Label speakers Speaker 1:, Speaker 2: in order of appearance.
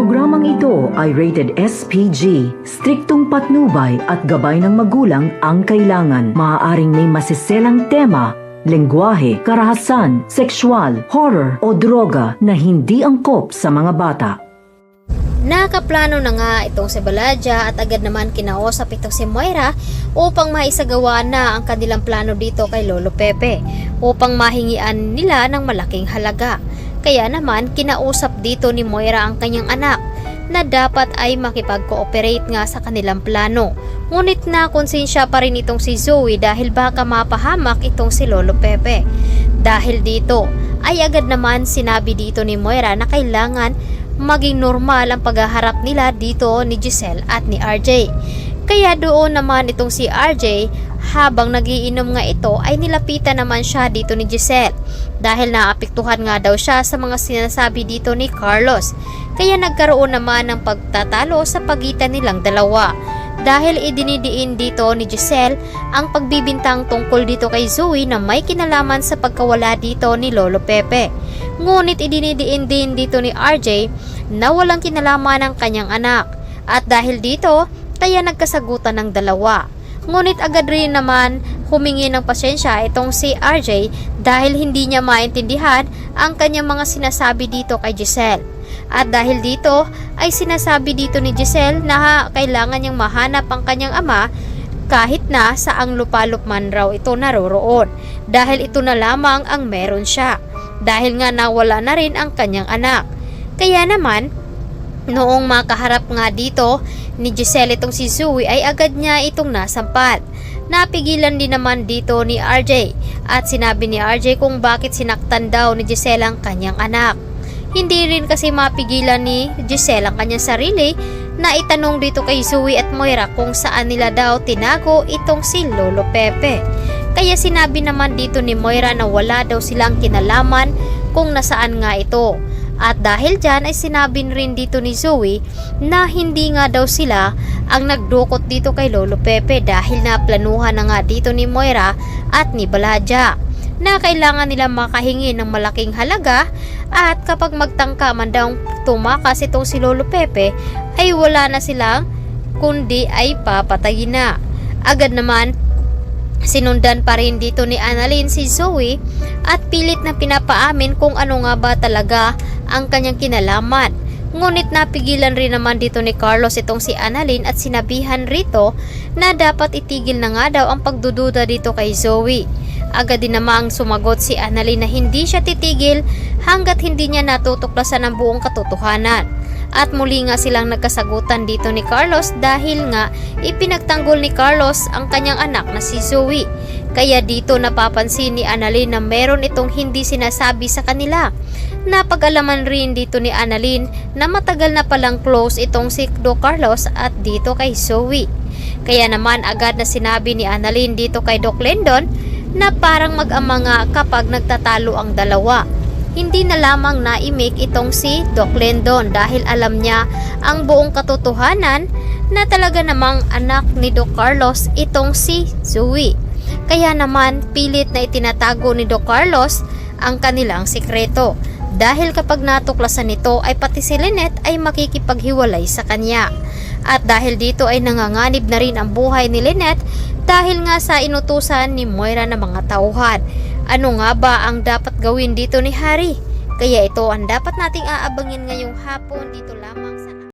Speaker 1: Programang ito ay rated SPG. Striktong patnubay at gabay ng magulang ang kailangan. Maaaring may masiselang tema, lengguwahe, karahasan, sexual, horror o droga na hindi angkop sa mga bata.
Speaker 2: Nakaplano na nga itong si Baladja at agad naman kinausap itong si Moira upang maisagawa na ang kanilang plano dito kay Lolo Pepe upang mahingian nila ng malaking halaga. Kaya naman kinausap dito ni Moira ang kanyang anak na dapat ay makipag-cooperate nga sa kanilang plano. Ngunit na konsensya pa rin itong si Zoe dahil baka mapahamak itong si Lolo Pepe. Dahil dito ay agad naman sinabi dito ni Moira na kailangan maging normal ang paghaharap nila dito ni Giselle at ni RJ. Kaya doon naman itong si RJ, habang nagiinom nga ito ay nilapitan naman siya dito ni Giselle dahil naapektuhan nga daw siya sa mga sinasabi dito ni Carlos. Kaya nagkaroon naman ng pagtatalo sa pagitan nilang dalawa dahil idinidiin dito ni Giselle ang pagbibintang tungkol dito kay Zoe na may kinalaman sa pagkawala dito ni Lolo Pepe. Ngunit idinidiin din dito ni RJ na walang kinalaman ng kanyang anak at dahil dito kaya nagkasagutan ng dalawa. Ngunit agad rin naman humingi ng pasensya itong si RJ dahil hindi niya maintindihan ang kanyang mga sinasabi dito kay Giselle. At dahil dito ay sinasabi dito ni Giselle na kailangan niyang mahanap ang kanyang ama kahit na saang lupalop man raw ito naroroon dahil ito na lamang ang meron siya dahil nga nawala na rin ang kanyang anak. Kaya naman noong makaharap nga dito ni Giselle itong si Zoe ay agad niya itong nasampat. Napigilan din naman dito ni RJ at sinabi ni RJ kung bakit sinaktan daw ni Giselle ang kanyang anak. Hindi rin kasi mapigilan ni Giselle ang kanyang sarili na itanong dito kay Zoe at Moira kung saan nila daw tinago itong si Lolo Pepe. Kaya sinabi naman dito ni Moira na wala daw silang kinalaman kung nasaan nga ito. At dahil dyan ay sinabi rin dito ni Zoe na hindi nga daw sila ang nagdukot dito kay Lolo Pepe dahil naplanuhan na nga dito ni Moira at ni Baladja na kailangan nila makahingi ng malaking halaga at kapag magtangka man daw tumakas itong si Lolo Pepe ay wala na silang kundi ay papatayin na. Agad naman sinundan pa rin dito ni Annalyn si Zoe at pilit na pinapaamin kung ano nga ba talaga ang kanyang kinalaman. Ngunit napigilan rin naman dito ni Carlos itong si Annalyn at sinabihan rito na dapat itigil na nga daw ang pagdududa dito kay Zoe. Agad din namang sumagot si Annalyn na hindi siya titigil hanggat hindi niya natutuklasan ang buong katotohanan. At muli nga silang nagkasagutan dito ni Carlos dahil nga ipinagtanggol ni Carlos ang kanyang anak na si Zoe. Kaya dito napapansin ni Annalyn na meron itong hindi sinasabi sa kanila. Napag-alaman rin dito ni Annalyn na matagal na palang close itong si Do Carlos at dito kay Zoe. Kaya naman agad na sinabi ni Annalyn dito kay Doc Lendon na parang mag-ama nga kapag nagtatalo ang dalawa. Hindi na lamang na-imik itong si Doc Lendon dahil alam niya ang buong katotohanan na talaga namang anak ni Doc Carlos itong si Zoe. Kaya naman pilit na itinatago ni Doc Carlos ang kanilang sikreto dahil kapag natuklasan nito ay pati si Lynette ay makikipaghiwalay sa kanya. At dahil dito ay nanganganib na rin ang buhay ni Lynette dahil nga sa inutusan ni Moira na mga tauhan. Ano nga ba ang dapat gawin dito ni Harry? Kaya ito ang dapat nating aabangin ngayong hapon dito lamang sa